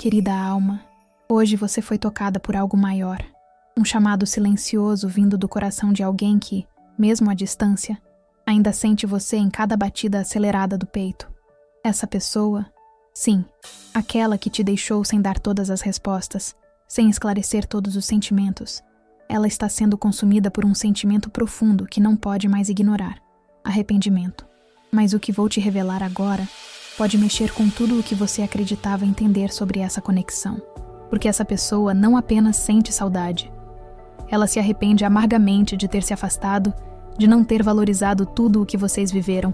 querida alma, hoje você foi tocada por algo maior. Um chamado silencioso vindo do coração de alguém que, mesmo à distância, ainda sente você em cada batida acelerada do peito. Essa pessoa, sim, aquela que te deixou sem dar todas as respostas, sem esclarecer todos os sentimentos, ela está sendo consumida por um sentimento profundo que não pode mais ignorar: arrependimento. Mas o que vou te revelar agora pode mexer com tudo o que você acreditava entender sobre essa conexão. Porque essa pessoa não apenas sente saudade. Ela se arrepende amargamente de ter se afastado, de não ter valorizado tudo o que vocês viveram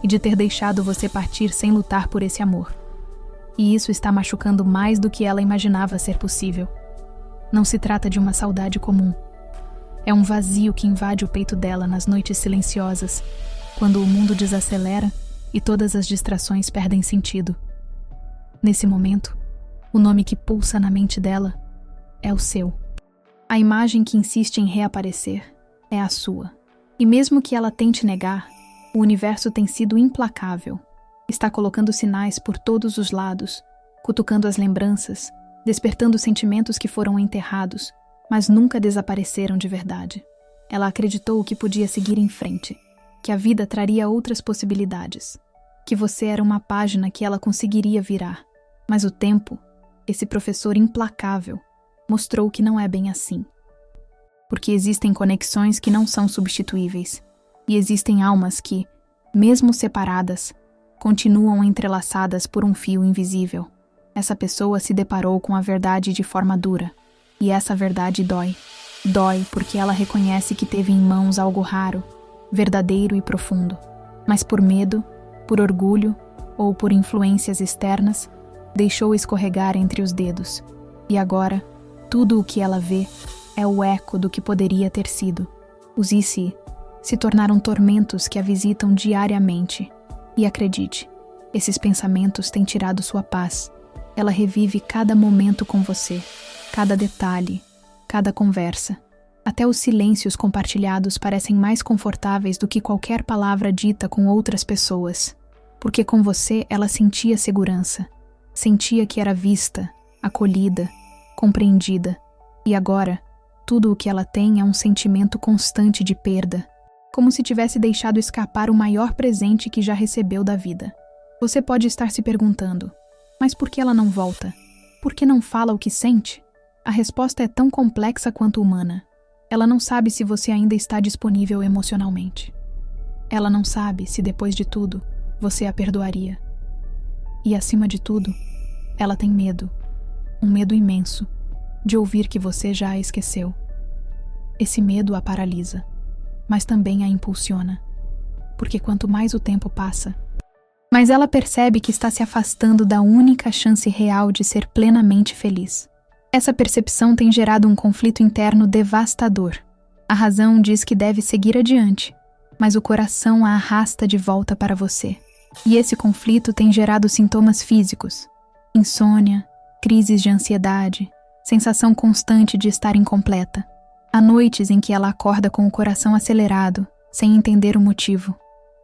e de ter deixado você partir sem lutar por esse amor. E isso está machucando mais do que ela imaginava ser possível. Não se trata de uma saudade comum. É um vazio que invade o peito dela nas noites silenciosas, quando o mundo desacelera e todas as distrações perdem sentido. Nesse momento, o nome que pulsa na mente dela é o seu. A imagem que insiste em reaparecer é a sua. E mesmo que ela tente negar, o universo tem sido implacável. Está colocando sinais por todos os lados, cutucando as lembranças, despertando sentimentos que foram enterrados, mas nunca desapareceram de verdade. Ela acreditou que podia seguir em frente, que a vida traria outras possibilidades, que você era uma página que ela conseguiria virar. Mas o tempo, esse professor implacável, mostrou que não é bem assim. Porque existem conexões que não são substituíveis, e existem almas que, mesmo separadas, continuam entrelaçadas por um fio invisível. Essa pessoa se deparou com a verdade de forma dura, e essa verdade dói. Dói porque ela reconhece que teve em mãos algo raro, verdadeiro e profundo. Mas por medo, por orgulho ou por influências externas, deixou escorregar entre os dedos. E agora, tudo o que ela vê é o eco do que poderia ter sido. Os e se tornaram tormentos que a visitam diariamente. E acredite, esses pensamentos têm tirado sua paz. Ela revive cada momento com você, cada detalhe, cada conversa. Até os silêncios compartilhados parecem mais confortáveis do que qualquer palavra dita com outras pessoas. Porque com você ela sentia segurança, sentia que era vista, acolhida, compreendida. E agora, tudo o que ela tem é um sentimento constante de perda, como se tivesse deixado escapar o maior presente que já recebeu da vida. Você pode estar se perguntando: mas por que ela não volta? Por que não fala o que sente? A resposta é tão complexa quanto humana. Ela não sabe se você ainda está disponível emocionalmente. Ela não sabe se, depois de tudo, você a perdoaria. E, acima de tudo, ela tem medo, um medo imenso, de ouvir que você já a esqueceu. Esse medo a paralisa, mas também a impulsiona, porque quanto mais o tempo passa, mais ela percebe que está se afastando da única chance real de ser plenamente feliz. Essa percepção tem gerado um conflito interno devastador. A razão diz que deve seguir adiante, mas o coração a arrasta de volta para você. E esse conflito tem gerado sintomas físicos: insônia, crises de ansiedade, sensação constante de estar incompleta. Há noites em que ela acorda com o coração acelerado, sem entender o motivo.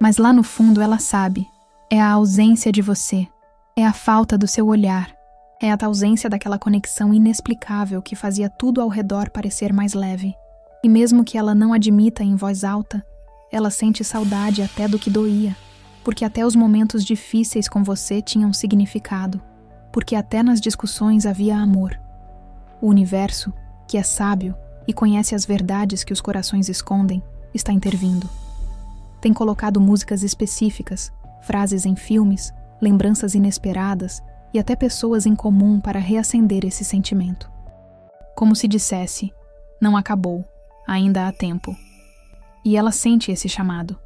Mas lá no fundo ela sabe. É a ausência de você. É a falta do seu olhar. É a ausência daquela conexão inexplicável que fazia tudo ao redor parecer mais leve. E mesmo que ela não admita em voz alta, ela sente saudade até do que doía. Porque até os momentos difíceis com você tinham significado. Porque até nas discussões havia amor. O universo, que é sábio e conhece as verdades que os corações escondem, está intervindo. Tem colocado músicas específicas, frases em filmes, lembranças inesperadas e até pessoas em comum para reacender esse sentimento. Como se dissesse: não acabou, ainda há tempo. E ela sente esse chamado.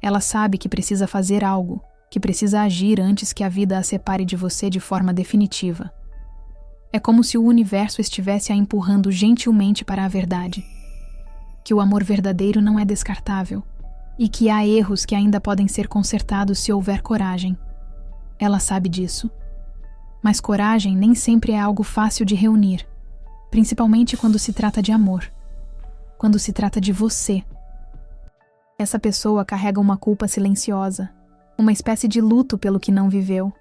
Ela sabe que precisa fazer algo, que precisa agir antes que a vida a separe de você de forma definitiva. É como se o universo estivesse a empurrando gentilmente para a verdade. Que o amor verdadeiro não é descartável e que há erros que ainda podem ser consertados se houver coragem. Ela sabe disso. Mas coragem nem sempre é algo fácil de reunir, principalmente quando se trata de amor, quando se trata de você. Essa pessoa carrega uma culpa silenciosa, uma espécie de luto pelo que não viveu.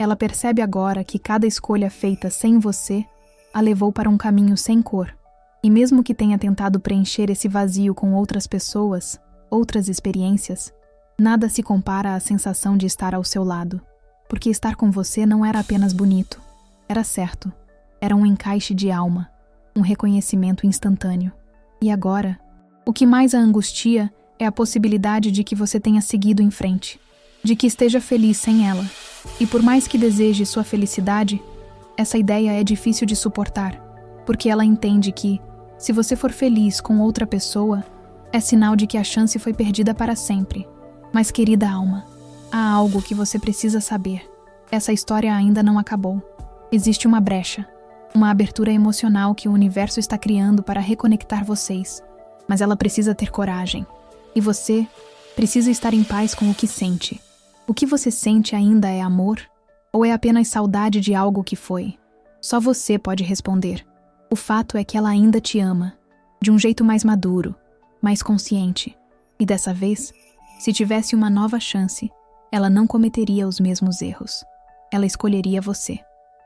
Ela percebe agora que cada escolha feita sem você a levou para um caminho sem cor. E mesmo que tenha tentado preencher esse vazio com outras pessoas, outras experiências, nada se compara à sensação de estar ao seu lado. Porque estar com você não era apenas bonito, era certo. Era um encaixe de alma, um reconhecimento instantâneo. E agora, o que mais a angustia é a possibilidade de que você tenha seguido em frente, de que esteja feliz sem ela. E por mais que deseje sua felicidade, essa ideia é difícil de suportar, porque ela entende que, se você for feliz com outra pessoa, é sinal de que a chance foi perdida para sempre. Mas, querida alma, há algo que você precisa saber. Essa história ainda não acabou. Existe uma brecha, uma abertura emocional que o universo está criando para reconectar vocês. Mas ela precisa ter coragem. E você precisa estar em paz com o que sente. O que você sente ainda é amor? Ou é apenas saudade de algo que foi? Só você pode responder. O fato é que ela ainda te ama, de um jeito mais maduro, mais consciente. E dessa vez, se tivesse uma nova chance, ela não cometeria os mesmos erros. Ela escolheria você,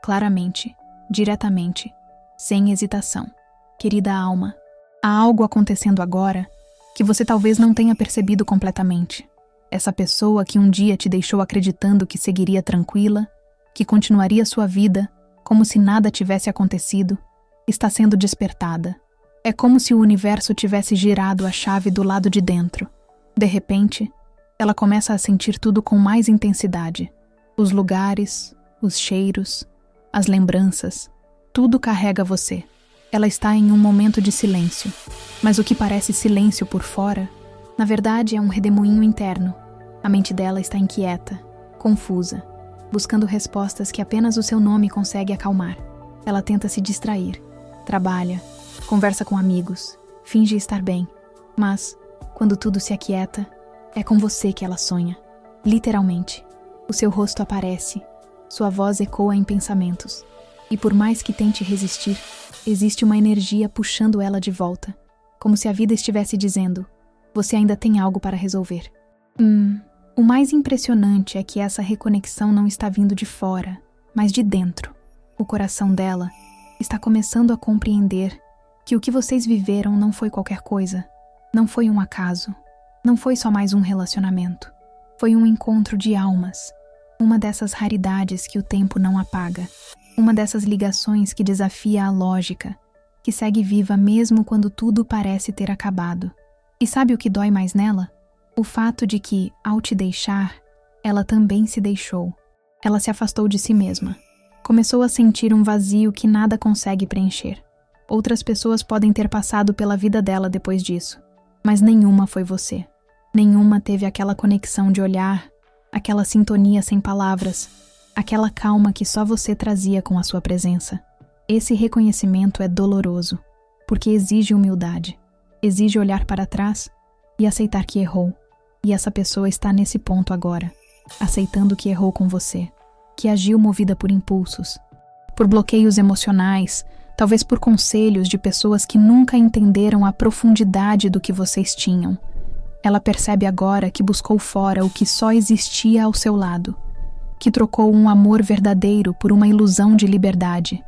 claramente, diretamente, sem hesitação. Querida alma, há algo acontecendo agora que você talvez não tenha percebido completamente. Essa pessoa que um dia te deixou acreditando que seguiria tranquila, que continuaria sua vida como se nada tivesse acontecido, está sendo despertada. É como se o universo tivesse girado a chave do lado de dentro. De repente, ela começa a sentir tudo com mais intensidade. Os lugares, os cheiros, as lembranças, tudo carrega você. Ela está em um momento de silêncio, mas o que parece silêncio por fora, na verdade é um redemoinho interno. A mente dela está inquieta, confusa, buscando respostas que apenas o seu nome consegue acalmar. Ela tenta se distrair, trabalha, conversa com amigos, finge estar bem, mas, quando tudo se aquieta, é com você que ela sonha. Literalmente, o seu rosto aparece, sua voz ecoa em pensamentos, e por mais que tente resistir, existe uma energia puxando ela de volta, como se a vida estivesse dizendo: você ainda tem algo para resolver. O mais impressionante é que essa reconexão não está vindo de fora, mas de dentro. O coração dela está começando a compreender que o que vocês viveram não foi qualquer coisa, não foi um acaso, não foi só mais um relacionamento. Foi um encontro de almas, uma dessas raridades que o tempo não apaga, uma dessas ligações que desafia a lógica, que segue viva mesmo quando tudo parece ter acabado. E sabe o que dói mais nela? O fato de que, ao te deixar, ela também se deixou. Ela se afastou de si mesma. Começou a sentir um vazio que nada consegue preencher. Outras pessoas podem ter passado pela vida dela depois disso, mas nenhuma foi você. Nenhuma teve aquela conexão de olhar, aquela sintonia sem palavras, aquela calma que só você trazia com a sua presença. Esse reconhecimento é doloroso, porque exige humildade, exige olhar para trás e aceitar que errou. E essa pessoa está nesse ponto agora, aceitando que errou com você, que agiu movida por impulsos, por bloqueios emocionais, talvez por conselhos de pessoas que nunca entenderam a profundidade do que vocês tinham. Ela percebe agora que buscou fora o que só existia ao seu lado, que trocou um amor verdadeiro por uma ilusão de liberdade.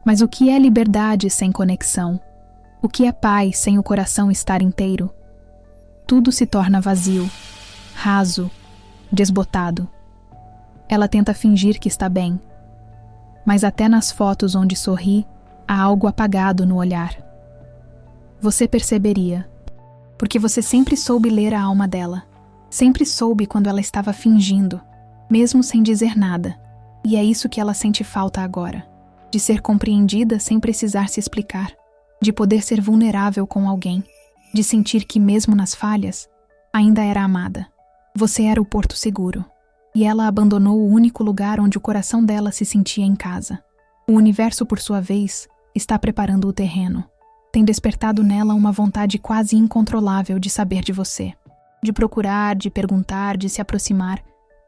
Mas o que é liberdade sem conexão? O que é paz sem o coração estar inteiro? Tudo se torna vazio, raso, desbotado. Ela tenta fingir que está bem, mas até nas fotos onde sorri, há algo apagado no olhar. Você perceberia, porque você sempre soube ler a alma dela, sempre soube quando ela estava fingindo, mesmo sem dizer nada, e é isso que ela sente falta agora, de ser compreendida sem precisar se explicar, de poder ser vulnerável com alguém, de sentir que mesmo nas falhas, ainda era amada. Você era o porto seguro, e ela abandonou o único lugar onde o coração dela se sentia em casa. O universo, por sua vez, está preparando o terreno. Tem despertado nela uma vontade quase incontrolável de saber de você, de procurar, de perguntar, de se aproximar,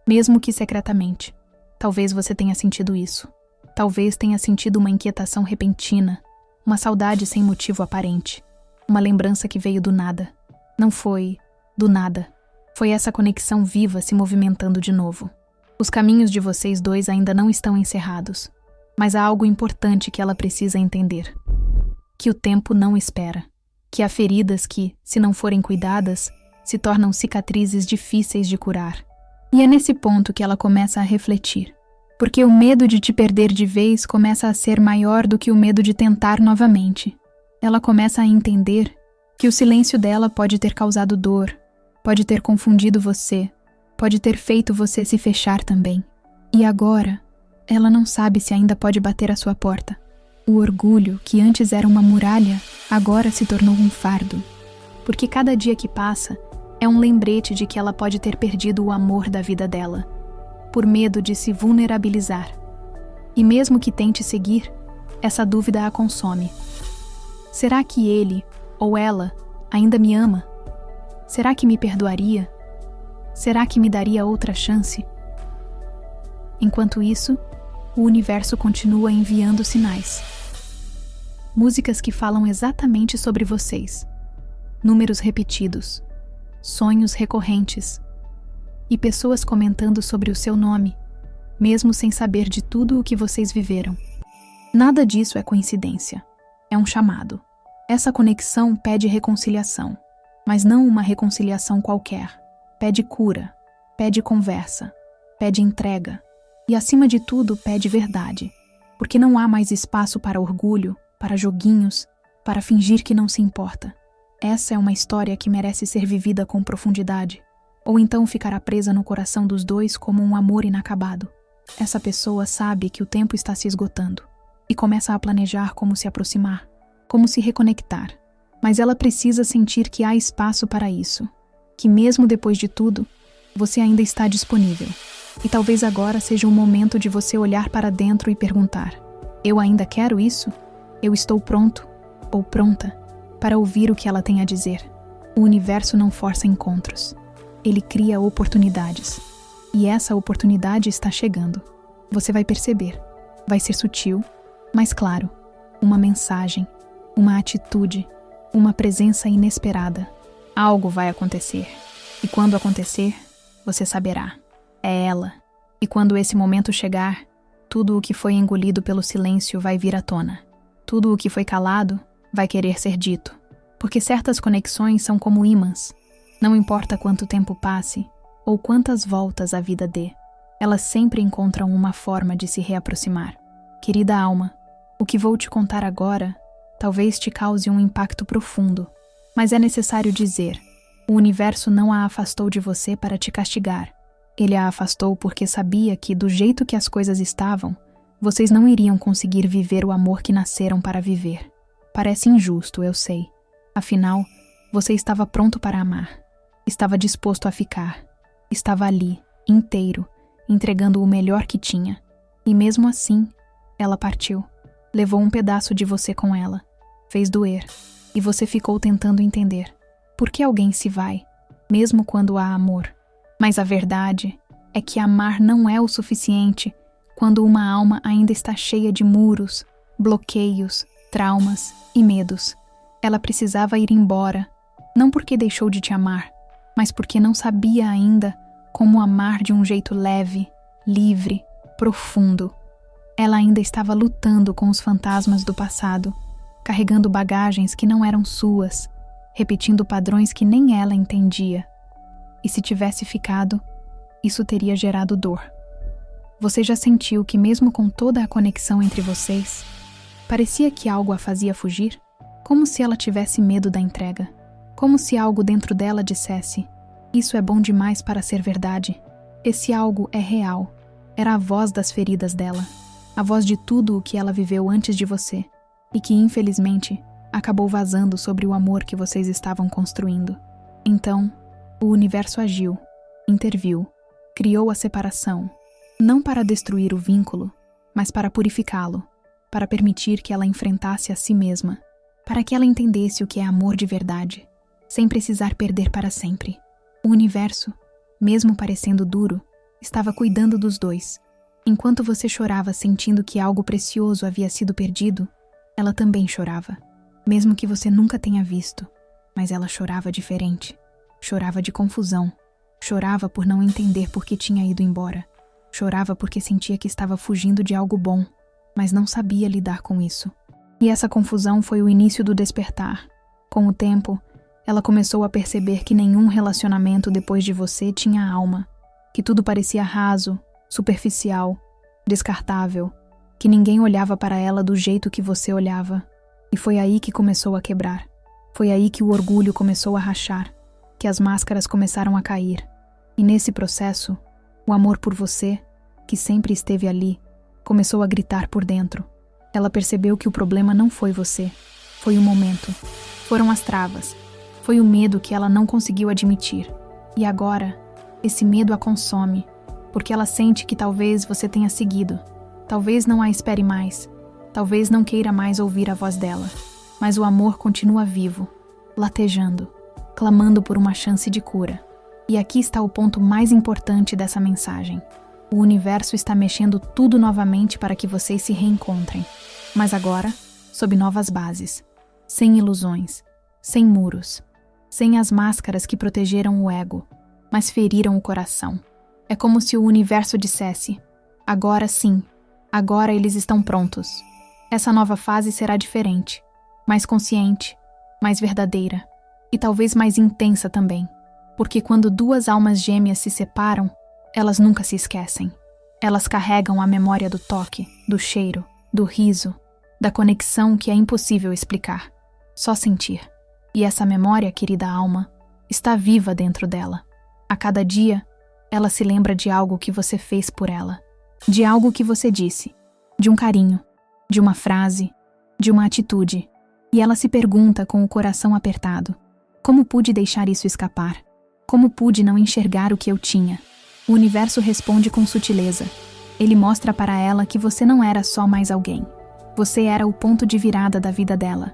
mesmo que secretamente. Talvez você tenha sentido isso. Talvez tenha sentido uma inquietação repentina, uma saudade sem motivo aparente. Uma lembrança que veio do nada. Não foi do nada. Foi essa conexão viva se movimentando de novo. Os caminhos de vocês dois ainda não estão encerrados, mas há algo importante que ela precisa entender. Que o tempo não espera. Que há feridas que, se não forem cuidadas, se tornam cicatrizes difíceis de curar. E é nesse ponto que ela começa a refletir. Porque o medo de te perder de vez começa a ser maior do que o medo de tentar novamente. Ela começa a entender que o silêncio dela pode ter causado dor, pode ter confundido você, pode ter feito você se fechar também. E agora, ela não sabe se ainda pode bater à sua porta. O orgulho, que antes era uma muralha, agora se tornou um fardo. Porque cada dia que passa é um lembrete de que ela pode ter perdido o amor da vida dela, por medo de se vulnerabilizar. E mesmo que tente seguir, essa dúvida a consome. Será que ele, ou ela, ainda me ama? Será que me perdoaria? Será que me daria outra chance? Enquanto isso, o universo continua enviando sinais. Músicas que falam exatamente sobre vocês. Números repetidos. Sonhos recorrentes. E pessoas comentando sobre o seu nome, mesmo sem saber de tudo o que vocês viveram. Nada disso é coincidência. É um chamado. Essa conexão pede reconciliação, mas não uma reconciliação qualquer. Pede cura, pede conversa, pede entrega e, acima de tudo, pede verdade. Porque não há mais espaço para orgulho, para joguinhos, para fingir que não se importa. Essa é uma história que merece ser vivida com profundidade. Ou então ficará presa no coração dos dois como um amor inacabado. Essa pessoa sabe que o tempo está se esgotando e começa a planejar como se aproximar, como se reconectar. Mas ela precisa sentir que há espaço para isso, que mesmo depois de tudo, você ainda está disponível. E talvez agora seja o momento de você olhar para dentro e perguntar: eu ainda quero isso? Eu estou pronto ou pronta para ouvir o que ela tem a dizer? O universo não força encontros. Ele cria oportunidades. E essa oportunidade está chegando. Você vai perceber. Vai ser sutil, mas claro. Uma mensagem, uma atitude, uma presença inesperada. Algo vai acontecer. E quando acontecer, você saberá. É ela. E quando esse momento chegar, tudo o que foi engolido pelo silêncio vai vir à tona. Tudo o que foi calado vai querer ser dito. Porque certas conexões são como ímãs. Não importa quanto tempo passe, ou quantas voltas a vida dê, elas sempre encontram uma forma de se reaproximar. Querida alma, o que vou te contar agora talvez te cause um impacto profundo, mas é necessário dizer: o universo não a afastou de você para te castigar. Ele a afastou porque sabia que, do jeito que as coisas estavam, vocês não iriam conseguir viver o amor que nasceram para viver. Parece injusto, eu sei. Afinal, você estava pronto para amar. Estava disposto a ficar. Estava ali, inteiro, entregando o melhor que tinha. E mesmo assim, ela partiu. Levou um pedaço de você com ela. Fez doer. E você ficou tentando entender. Por que alguém se vai, mesmo quando há amor? Mas a verdade é que amar não é o suficiente quando uma alma ainda está cheia de muros, bloqueios, traumas e medos. Ela precisava ir embora, não porque deixou de te amar, mas porque não sabia ainda como amar de um jeito leve, livre, profundo. Ela ainda estava lutando com os fantasmas do passado, carregando bagagens que não eram suas, repetindo padrões que nem ela entendia. E se tivesse ficado, isso teria gerado dor. Você já sentiu que, mesmo com toda a conexão entre vocês, parecia que algo a fazia fugir? Como se ela tivesse medo da entrega. Como se algo dentro dela dissesse: isso é bom demais para ser verdade. Esse algo é real. Era a voz das feridas dela. A voz de tudo o que ela viveu antes de você. E que, infelizmente, acabou vazando sobre o amor que vocês estavam construindo. Então, o universo agiu, interviu, criou a separação. Não para destruir o vínculo, mas para purificá-lo. Para permitir que ela enfrentasse a si mesma. Para que ela entendesse o que é amor de verdade. Sem precisar perder para sempre. O universo, mesmo parecendo duro, estava cuidando dos dois. Enquanto você chorava sentindo que algo precioso havia sido perdido, ela também chorava. Mesmo que você nunca tenha visto, mas ela chorava diferente. Chorava de confusão. Chorava por não entender por que tinha ido embora. Chorava porque sentia que estava fugindo de algo bom, mas não sabia lidar com isso. E essa confusão foi o início do despertar. Com o tempo, ela começou a perceber que nenhum relacionamento depois de você tinha alma, que tudo parecia raso, superficial, descartável, que ninguém olhava para ela do jeito que você olhava. E foi aí que começou a quebrar. Foi aí que o orgulho começou a rachar, que as máscaras começaram a cair. E nesse processo, o amor por você, que sempre esteve ali, começou a gritar por dentro. Ela percebeu que o problema não foi você, foi o momento. Foram as travas, foi o medo que ela não conseguiu admitir. E agora, esse medo a consome, porque ela sente que talvez você tenha seguido. Talvez não a espere mais, talvez não queira mais ouvir a voz dela. Mas o amor continua vivo, latejando, clamando por uma chance de cura. E aqui está o ponto mais importante dessa mensagem. O universo está mexendo tudo novamente para que vocês se reencontrem. Mas agora, sob novas bases. Sem ilusões, sem muros, sem as máscaras que protegeram o ego, mas feriram o coração. É como se o universo dissesse: agora sim, agora eles estão prontos. Essa nova fase será diferente, mais consciente, mais verdadeira e talvez mais intensa também. Porque quando duas almas gêmeas se separam, elas nunca se esquecem. Elas carregam a memória do toque, do cheiro, do riso, da conexão que é impossível explicar. Só sentir. E essa memória, querida alma, está viva dentro dela. A cada dia, ela se lembra de algo que você fez por ela. De algo que você disse. De um carinho. De uma frase. De uma atitude. E ela se pergunta com o coração apertado: como pude deixar isso escapar? Como pude não enxergar o que eu tinha? O universo responde com sutileza. Ele mostra para ela que você não era só mais alguém. Você era o ponto de virada da vida dela.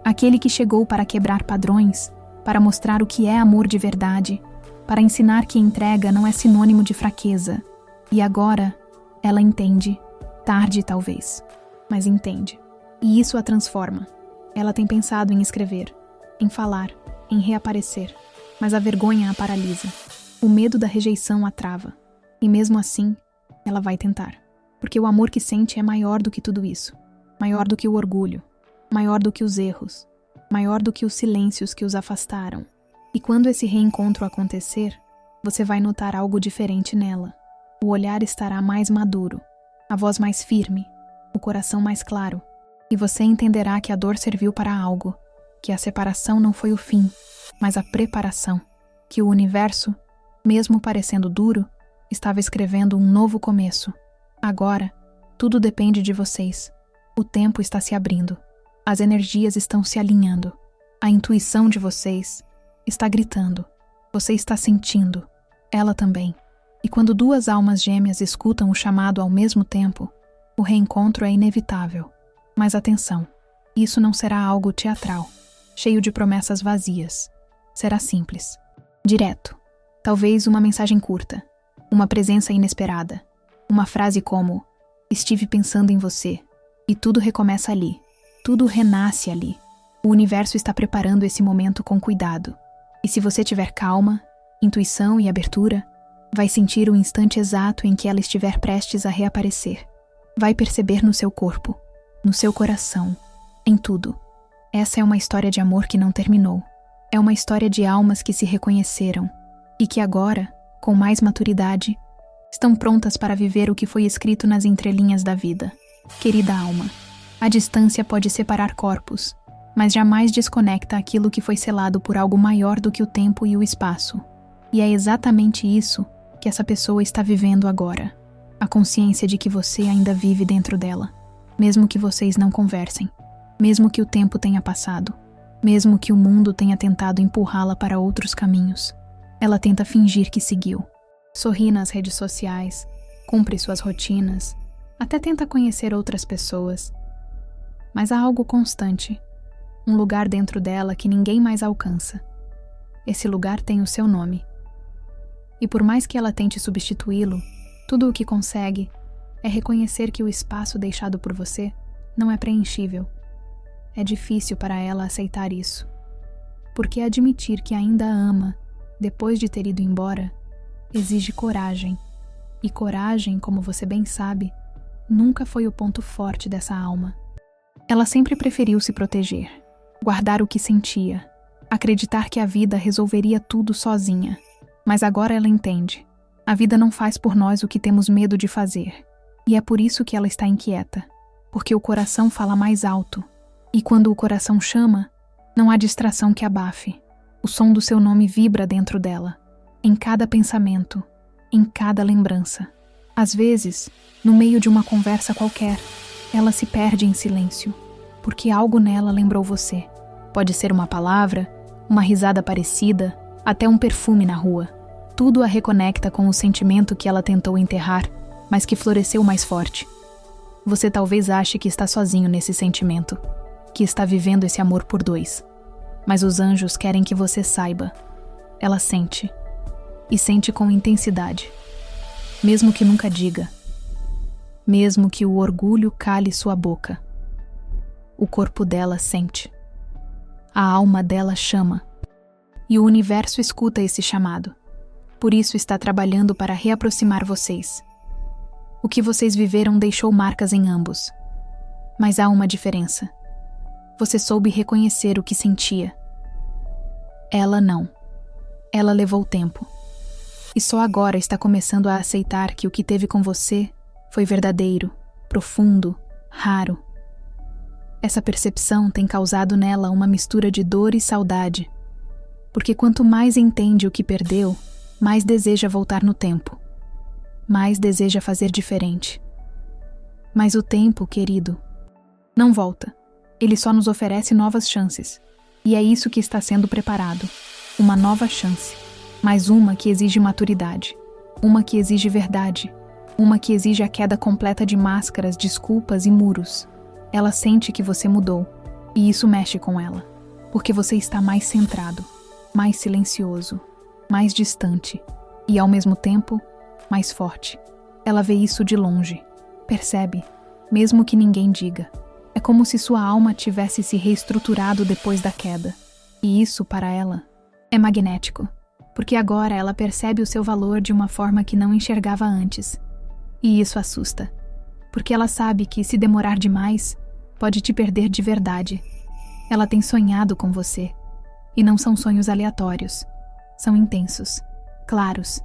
Aquele que chegou para quebrar padrões, para mostrar o que é amor de verdade, para ensinar que entrega não é sinônimo de fraqueza. E agora, ela entende. Tarde, talvez, mas entende. E isso a transforma. Ela tem pensado em escrever, em falar, em reaparecer, mas a vergonha a paralisa. O medo da rejeição a trava. E mesmo assim, ela vai tentar. Porque o amor que sente é maior do que tudo isso. Maior do que o orgulho. Maior do que os erros. Maior do que os silêncios que os afastaram. E quando esse reencontro acontecer, você vai notar algo diferente nela. O olhar estará mais maduro, a voz mais firme, o coração mais claro. E você entenderá que a dor serviu para algo, que a separação não foi o fim, mas a preparação, que o universo, mesmo parecendo duro, estava escrevendo um novo começo. Agora, tudo depende de vocês. O tempo está se abrindo. As energias estão se alinhando. A intuição de vocês está gritando. Você está sentindo. Ela também. E quando duas almas gêmeas escutam o chamado ao mesmo tempo, o reencontro é inevitável. Mas atenção, isso não será algo teatral, cheio de promessas vazias. Será simples, direto. Talvez uma mensagem curta, uma presença inesperada, uma frase como: estive pensando em você. E tudo recomeça ali, tudo renasce ali. O universo está preparando esse momento com cuidado. E se você tiver calma, intuição e abertura, vai sentir o instante exato em que ela estiver prestes a reaparecer. Vai perceber no seu corpo, no seu coração, em tudo. Essa é uma história de amor que não terminou. É uma história de almas que se reconheceram e que agora, com mais maturidade, estão prontas para viver o que foi escrito nas entrelinhas da vida. Querida alma, a distância pode separar corpos, mas jamais desconecta aquilo que foi selado por algo maior do que o tempo e o espaço. E é exatamente isso que essa pessoa está vivendo agora. A consciência de que você ainda vive dentro dela, mesmo que vocês não conversem, mesmo que o tempo tenha passado, mesmo que o mundo tenha tentado empurrá-la para outros caminhos. Ela tenta fingir que seguiu. Sorri nas redes sociais, cumpre suas rotinas, até tenta conhecer outras pessoas. Mas há algo constante, um lugar dentro dela que ninguém mais alcança. Esse lugar tem o seu nome. E por mais que ela tente substituí-lo, tudo o que consegue é reconhecer que o espaço deixado por você não é preenchível. É difícil para ela aceitar isso, porque admitir que ainda a ama, depois de ter ido embora, exige coragem. E coragem, como você bem sabe, nunca foi o ponto forte dessa alma. Ela sempre preferiu se proteger, guardar o que sentia, acreditar que a vida resolveria tudo sozinha. Mas agora ela entende. A vida não faz por nós o que temos medo de fazer. E é por isso que ela está inquieta. Porque o coração fala mais alto. E quando o coração chama, não há distração que abafe. O som do seu nome vibra dentro dela, em cada pensamento, em cada lembrança. Às vezes, no meio de uma conversa qualquer, ela se perde em silêncio, porque algo nela lembrou você. Pode ser uma palavra, uma risada parecida, até um perfume na rua. Tudo a reconecta com o sentimento que ela tentou enterrar, mas que floresceu mais forte. Você talvez ache que está sozinho nesse sentimento, que está vivendo esse amor por dois. Mas os anjos querem que você saiba. Ela sente. E sente com intensidade. Mesmo que nunca diga. Mesmo que o orgulho cale sua boca. O corpo dela sente. A alma dela chama. E o universo escuta esse chamado. Por isso está trabalhando para reaproximar vocês. O que vocês viveram deixou marcas em ambos. Mas há uma diferença. Você soube reconhecer o que sentia. Ela não. Ela levou tempo. E só agora está começando a aceitar que o que teve com você foi verdadeiro, profundo, raro. Essa percepção tem causado nela uma mistura de dor e saudade. Porque quanto mais entende o que perdeu, mais deseja voltar no tempo. Mais deseja fazer diferente. Mas o tempo, querido, não volta. Ele só nos oferece novas chances. E é isso que está sendo preparado. Uma nova chance. Mas uma que exige maturidade. Uma que exige verdade. Uma que exige a queda completa de máscaras, desculpas e muros. Ela sente que você mudou. E isso mexe com ela. Porque você está mais centrado. Mais silencioso. Mais distante. E ao mesmo tempo, mais forte. Ela vê isso de longe. Percebe, mesmo que ninguém diga. É como se sua alma tivesse se reestruturado depois da queda. E isso, para ela, é magnético. Porque agora ela percebe o seu valor de uma forma que não enxergava antes. E isso assusta. Porque ela sabe que, se demorar demais, pode te perder de verdade. Ela tem sonhado com você. E não são sonhos aleatórios. São intensos, claros,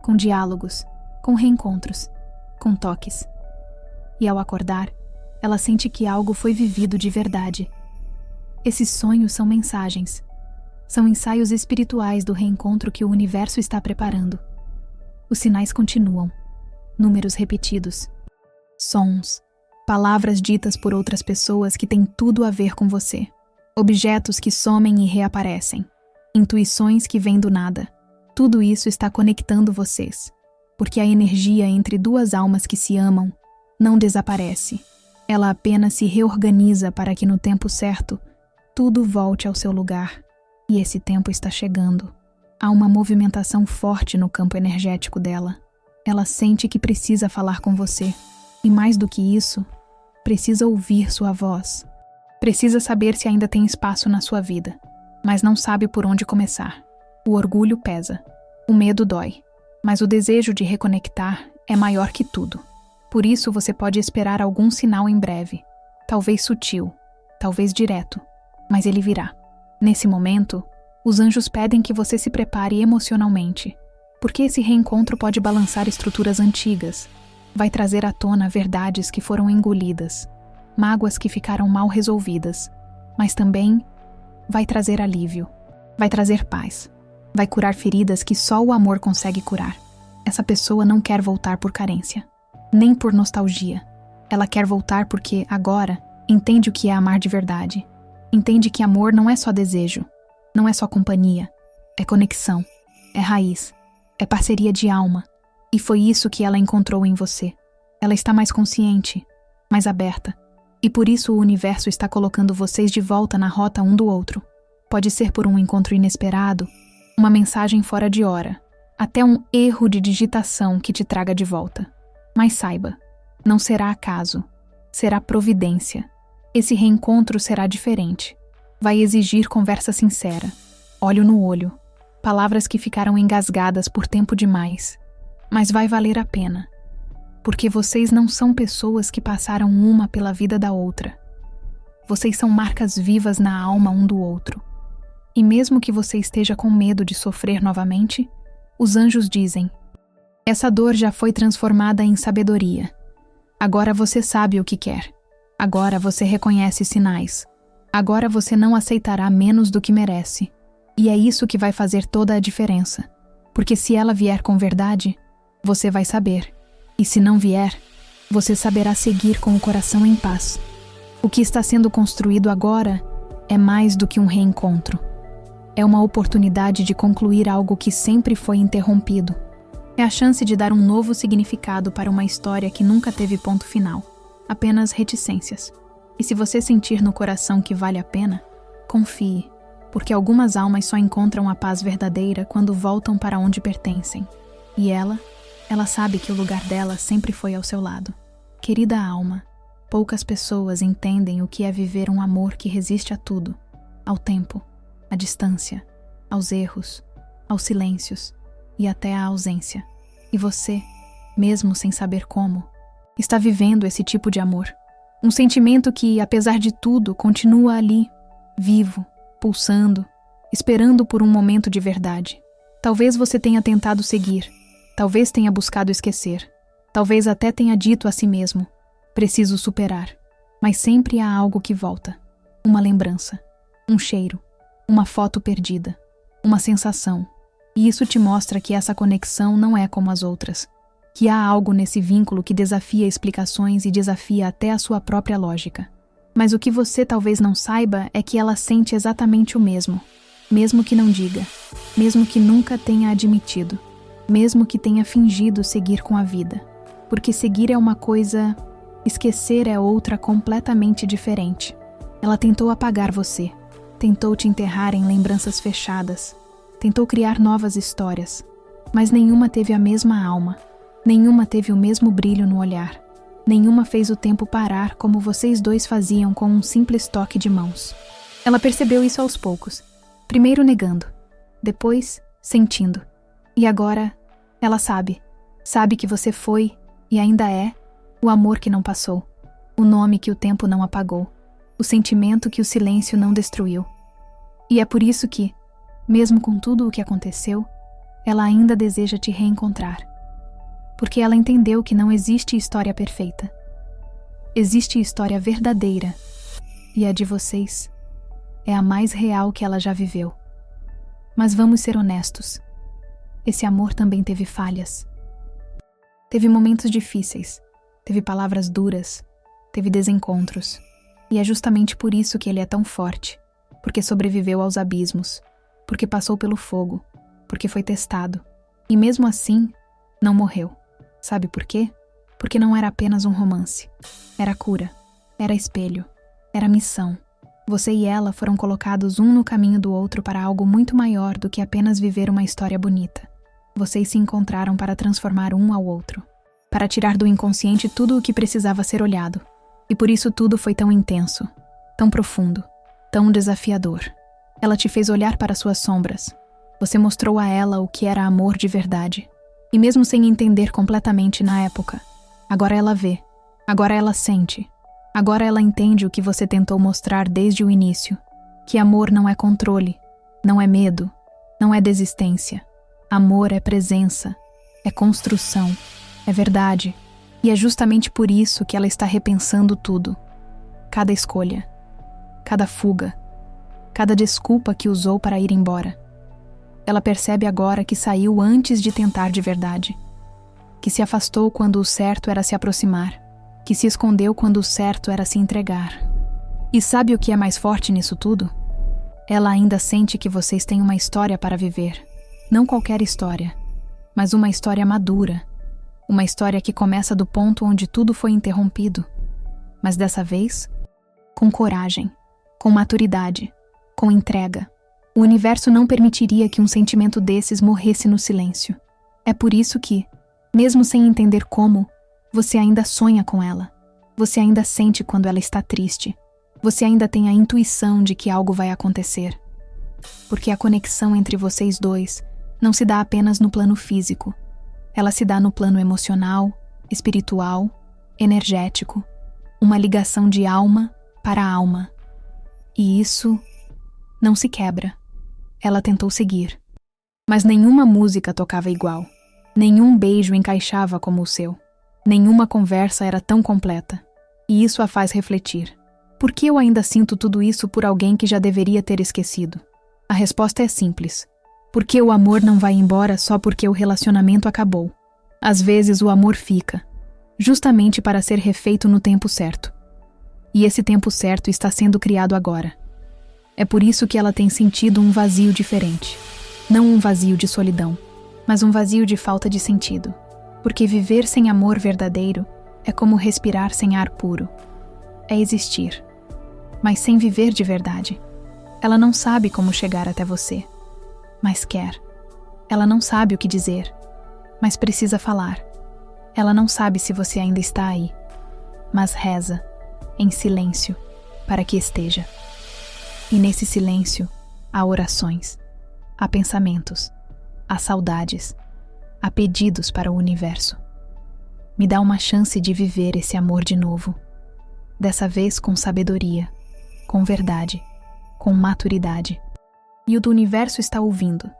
com diálogos, com reencontros, com toques. E ao acordar, ela sente que algo foi vivido de verdade. Esses sonhos são mensagens. São ensaios espirituais do reencontro que o universo está preparando. Os sinais continuam. Números repetidos. Sons. Palavras ditas por outras pessoas que têm tudo a ver com você. Objetos que somem e reaparecem. Intuições que vêm do nada. Tudo isso está conectando vocês. Porque a energia entre duas almas que se amam não desaparece. Ela apenas se reorganiza para que no tempo certo tudo volte ao seu lugar. E esse tempo está chegando. Há uma movimentação forte no campo energético dela. Ela sente que precisa falar com você. E mais do que isso, precisa ouvir sua voz. Precisa saber se ainda tem espaço na sua vida, mas não sabe por onde começar. O orgulho pesa. O medo dói. Mas o desejo de reconectar é maior que tudo. Por isso você pode esperar algum sinal em breve. Talvez sutil, talvez direto, mas ele virá. Nesse momento, os anjos pedem que você se prepare emocionalmente, porque esse reencontro pode balançar estruturas antigas, vai trazer à tona verdades que foram engolidas, mágoas que ficaram mal resolvidas, mas também vai trazer alívio, vai trazer paz, vai curar feridas que só o amor consegue curar. Essa pessoa não quer voltar por carência, nem por nostalgia. Ela quer voltar porque, agora, entende o que é amar de verdade. Entende que amor não é só desejo, não é só companhia, é conexão, é raiz, é parceria de alma. E foi isso que ela encontrou em você. Ela está mais consciente, mais aberta. E por isso o universo está colocando vocês de volta na rota um do outro. Pode ser por um encontro inesperado, uma mensagem fora de hora, até um erro de digitação que te traga de volta. Mas saiba, não será acaso, será providência. Esse reencontro será diferente. Vai exigir conversa sincera, olho no olho, palavras que ficaram engasgadas por tempo demais. Mas vai valer a pena. Porque vocês não são pessoas que passaram uma pela vida da outra. Vocês são marcas vivas na alma um do outro. E mesmo que você esteja com medo de sofrer novamente, os anjos dizem: essa dor já foi transformada em sabedoria. Agora você sabe o que quer. Agora você reconhece sinais. Agora você não aceitará menos do que merece. E é isso que vai fazer toda a diferença. Porque se ela vier com verdade, você vai saber. E se não vier, você saberá seguir com o coração em paz. O que está sendo construído agora é mais do que um reencontro. É uma oportunidade de concluir algo que sempre foi interrompido. É a chance de dar um novo significado para uma história que nunca teve ponto final, apenas reticências. E se você sentir no coração que vale a pena, confie, porque algumas almas só encontram a paz verdadeira quando voltam para onde pertencem. E ela sabe que o lugar dela sempre foi ao seu lado. Querida alma, poucas pessoas entendem o que é viver um amor que resiste a tudo, ao tempo, à distância, aos erros, aos silêncios e até à ausência. E você, mesmo sem saber como, está vivendo esse tipo de amor. Um sentimento que, apesar de tudo, continua ali, vivo, pulsando, esperando por um momento de verdade. Talvez você tenha tentado seguir, talvez tenha buscado esquecer, talvez até tenha dito a si mesmo: preciso superar. Mas sempre há algo que volta. Uma lembrança, um cheiro, uma foto perdida, uma sensação. E isso te mostra que essa conexão não é como as outras. Que há algo nesse vínculo que desafia explicações e desafia até a sua própria lógica. Mas o que você talvez não saiba é que ela sente exatamente o mesmo. Mesmo que não diga. Mesmo que nunca tenha admitido. Mesmo que tenha fingido seguir com a vida. Porque seguir é uma coisa, esquecer é outra completamente diferente. Ela tentou apagar você. Tentou te enterrar em lembranças fechadas. Tentou criar novas histórias. Mas nenhuma teve a mesma alma. Nenhuma teve o mesmo brilho no olhar. Nenhuma fez o tempo parar como vocês dois faziam com um simples toque de mãos. Ela percebeu isso aos poucos. Primeiro negando. Depois, sentindo. E agora, ela sabe. Sabe que você foi, e ainda é, o amor que não passou. O nome que o tempo não apagou. O sentimento que o silêncio não destruiu. E é por isso que, mesmo com tudo o que aconteceu, ela ainda deseja te reencontrar. Porque ela entendeu que não existe história perfeita. Existe história verdadeira. E a de vocês é a mais real que ela já viveu. Mas vamos ser honestos. Esse amor também teve falhas. Teve momentos difíceis. Teve palavras duras. Teve desencontros. E é justamente por isso que ele é tão forte. Porque sobreviveu aos abismos. Porque passou pelo fogo. Porque foi testado. E mesmo assim, não morreu. Sabe por quê? Porque não era apenas um romance. Era cura. Era espelho. Era missão. Você e ela foram colocados um no caminho do outro para algo muito maior do que apenas viver uma história bonita. Vocês se encontraram para transformar um ao outro. Para tirar do inconsciente tudo o que precisava ser olhado. E por isso tudo foi tão intenso. Tão profundo. Tão desafiador. Ela te fez olhar para suas sombras. Você mostrou a ela o que era amor de verdade. E mesmo sem entender completamente na época, agora ela vê, agora ela sente, agora ela entende o que você tentou mostrar desde o início, que amor não é controle, não é medo, não é desistência. Amor é presença, é construção, é verdade, e é justamente por isso que ela está repensando tudo. Cada escolha, cada fuga, cada desculpa que usou para ir embora. Ela percebe agora que saiu antes de tentar de verdade. Que se afastou quando o certo era se aproximar. Que se escondeu quando o certo era se entregar. E sabe o que é mais forte nisso tudo? Ela ainda sente que vocês têm uma história para viver. Não qualquer história, mas uma história madura. Uma história que começa do ponto onde tudo foi interrompido. Mas dessa vez, com coragem, com maturidade, com entrega. O universo não permitiria que um sentimento desses morresse no silêncio. É por isso que, mesmo sem entender como, você ainda sonha com ela. Você ainda sente quando ela está triste. Você ainda tem a intuição de que algo vai acontecer. Porque a conexão entre vocês dois não se dá apenas no plano físico. Ela se dá no plano emocional, espiritual, energético, uma ligação de alma para alma. E isso não se quebra. Ela tentou seguir. Mas nenhuma música tocava igual. Nenhum beijo encaixava como o seu. Nenhuma conversa era tão completa. E isso a faz refletir. Por que eu ainda sinto tudo isso por alguém que já deveria ter esquecido? A resposta é simples. Porque o amor não vai embora só porque o relacionamento acabou. Às vezes o amor fica, justamente para ser refeito no tempo certo. E esse tempo certo está sendo criado agora. É por isso que ela tem sentido um vazio diferente. Não um vazio de solidão, mas um vazio de falta de sentido. Porque viver sem amor verdadeiro é como respirar sem ar puro. É existir, mas sem viver de verdade. Ela não sabe como chegar até você, mas quer. Ela não sabe o que dizer, mas precisa falar. Ela não sabe se você ainda está aí, mas reza, em silêncio, para que esteja. E nesse silêncio, há orações, há pensamentos, há saudades, há pedidos para o universo. Me dá uma chance de viver esse amor de novo. Dessa vez com sabedoria, com verdade, com maturidade. E o do universo está ouvindo.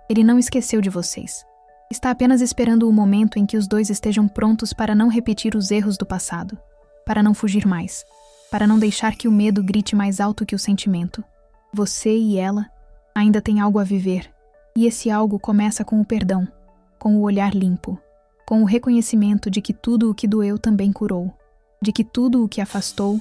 Ele não esqueceu de vocês. Está apenas esperando o momento em que os dois estejam prontos para não repetir os erros do passado, para não fugir mais, para não deixar que o medo grite mais alto que o sentimento. Você e ela ainda têm algo a viver, e esse algo começa com o perdão, com o olhar limpo, com o reconhecimento de que tudo o que doeu também curou, de que tudo o que afastou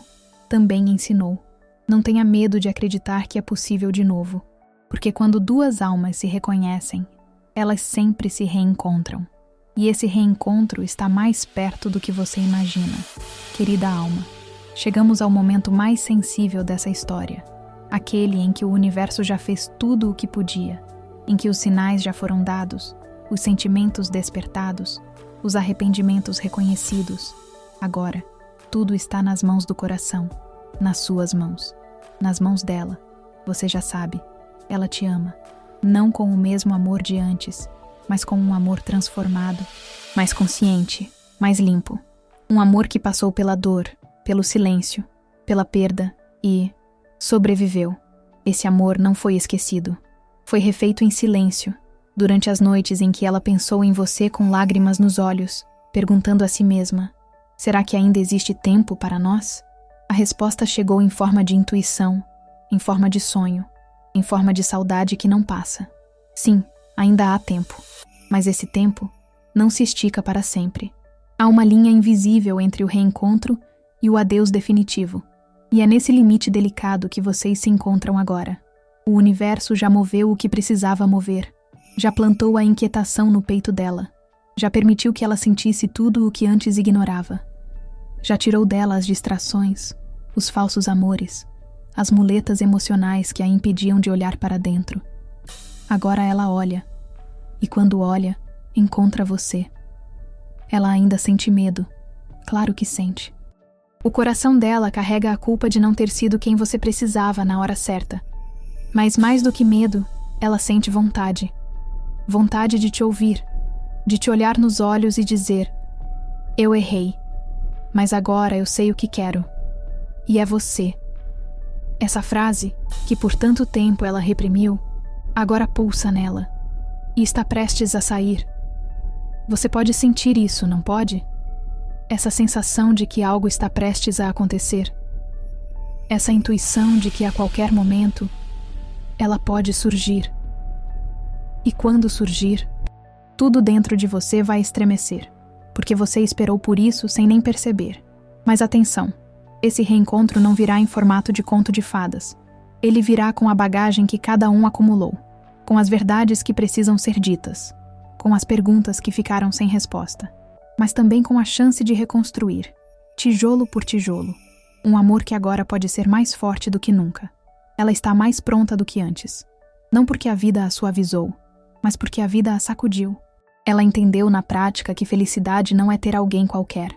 também ensinou. Não tenha medo de acreditar que é possível de novo, porque quando duas almas se reconhecem, elas sempre se reencontram. E esse reencontro está mais perto do que você imagina. Querida alma, chegamos ao momento mais sensível dessa história. Aquele em que o universo já fez tudo o que podia, em que os sinais já foram dados, os sentimentos despertados, os arrependimentos reconhecidos. Agora, tudo está nas mãos do coração, nas suas mãos, nas mãos dela. Você já sabe, ela te ama. Não com o mesmo amor de antes, mas com um amor transformado, mais consciente, mais limpo. Um amor que passou pela dor, pelo silêncio, pela perda e sobreviveu. Esse amor não foi esquecido. Foi refeito em silêncio, durante as noites em que ela pensou em você com lágrimas nos olhos, perguntando a si mesma: será que ainda existe tempo para nós? A resposta chegou em forma de intuição, em forma de sonho, em forma de saudade que não passa. Sim, ainda há tempo, mas esse tempo não se estica para sempre. Há uma linha invisível entre o reencontro e o adeus definitivo, e é nesse limite delicado que vocês se encontram agora. O universo já moveu o que precisava mover, já plantou a inquietação no peito dela, já permitiu que ela sentisse tudo o que antes ignorava, já tirou dela as distrações, os falsos amores, as muletas emocionais que a impediam de olhar para dentro. Agora ela olha, e quando olha, encontra você. Ela ainda sente medo, claro que sente. O coração dela carrega a culpa de não ter sido quem você precisava na hora certa. Mas mais do que medo, ela sente vontade. Vontade de te ouvir, de te olhar nos olhos e dizer: eu errei, mas agora eu sei o que quero. E é você. Essa frase, que por tanto tempo ela reprimiu, agora pulsa nela e está prestes a sair. Você pode sentir isso, não pode? Essa sensação de que algo está prestes a acontecer. Essa intuição de que a qualquer momento ela pode surgir. E quando surgir, tudo dentro de você vai estremecer, porque você esperou por isso sem nem perceber. Mas atenção! Esse reencontro não virá em formato de conto de fadas. Ele virá com a bagagem que cada um acumulou, com as verdades que precisam ser ditas, com as perguntas que ficaram sem resposta, mas também com a chance de reconstruir, tijolo por tijolo, um amor que agora pode ser mais forte do que nunca. Ela está mais pronta do que antes, não porque a vida a suavizou, mas porque a vida a sacudiu. Ela entendeu na prática que felicidade não é ter alguém qualquer,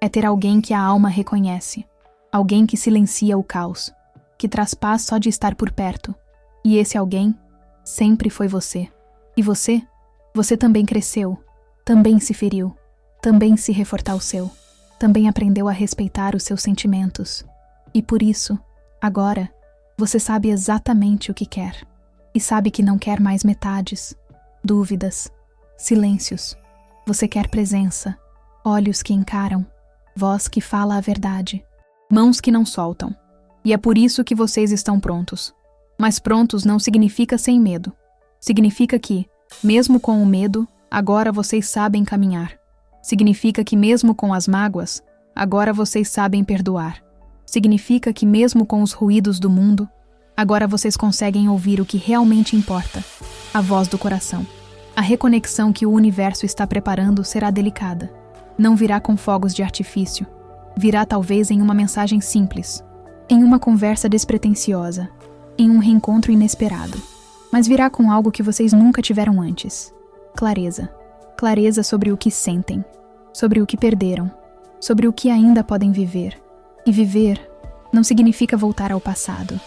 é ter alguém que a alma reconhece. Alguém que silencia o caos, que traz paz só de estar por perto. E esse alguém sempre foi você. E você? Você também cresceu. também se feriu, também se refortaleceu, também aprendeu a respeitar os seus sentimentos. E por isso, agora, você sabe exatamente o que quer. E sabe que não quer mais metades, dúvidas, silêncios. Você quer presença, olhos que encaram, voz que fala a verdade, mãos que não soltam. E é por isso que vocês estão prontos. Mas prontos não significa sem medo. Significa que, mesmo com o medo, agora vocês sabem caminhar. Significa que mesmo com as mágoas, agora vocês sabem perdoar. Significa que mesmo com os ruídos do mundo, agora vocês conseguem ouvir o que realmente importa, a voz do coração. A reconexão que o universo está preparando será delicada. Não virá com fogos de artifício. Virá talvez em uma mensagem simples, em uma conversa despretensiosa, em um reencontro inesperado. Mas virá com algo que vocês nunca tiveram antes. Clareza. Clareza sobre o que sentem, sobre o que perderam, sobre o que ainda podem viver. E viver não significa voltar ao passado.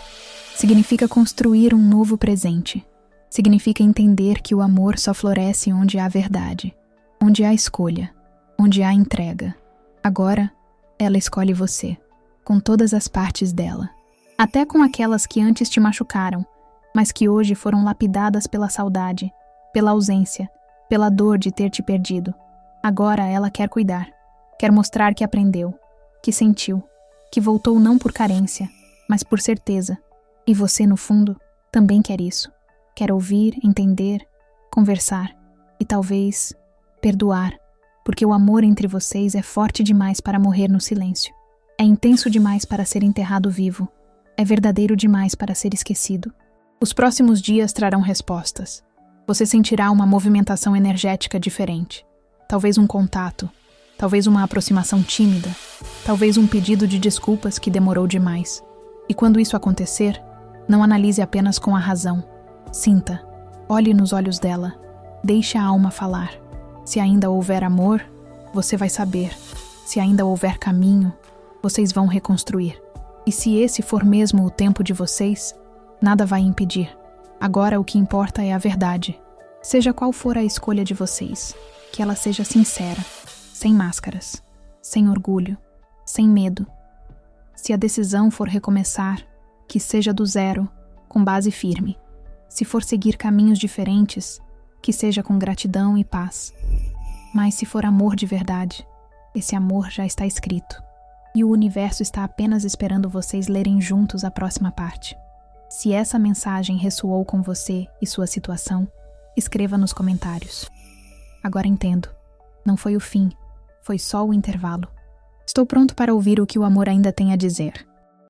Significa construir um novo presente. Significa entender que o amor só floresce onde há verdade, onde há escolha, onde há entrega. Agora, ela escolhe você, com todas as partes dela. Até com aquelas que antes te machucaram, mas que hoje foram lapidadas pela saudade, pela ausência, pela dor de ter te perdido. Agora ela quer cuidar, quer mostrar que aprendeu, que sentiu, que voltou não por carência, mas por certeza. E você, no fundo, também quer isso. Quer ouvir, entender, conversar e talvez perdoar, porque o amor entre vocês é forte demais para morrer no silêncio. É intenso demais para ser enterrado vivo. É verdadeiro demais para ser esquecido. Os próximos dias trarão respostas. Você sentirá uma movimentação energética diferente. Talvez um contato, talvez uma aproximação tímida, talvez um pedido de desculpas que demorou demais. E quando isso acontecer, não analise apenas com a razão. Sinta, olhe nos olhos dela, deixe a alma falar. Se ainda houver amor, você vai saber. Se ainda houver caminho, vocês vão reconstruir. E se esse for mesmo o tempo de vocês, nada vai impedir. Agora o que importa é a verdade. Seja qual for a escolha de vocês, que ela seja sincera, sem máscaras, sem orgulho, sem medo. Se a decisão for recomeçar, que seja do zero, com base firme. Se for seguir caminhos diferentes, que seja com gratidão e paz. Mas se for amor de verdade, esse amor já está escrito. E o universo está apenas esperando vocês lerem juntos a próxima parte. Se essa mensagem ressoou com você e sua situação, escreva nos comentários. Agora entendo. Não foi o fim, foi só o intervalo. Estou pronto para ouvir o que o amor ainda tem a dizer.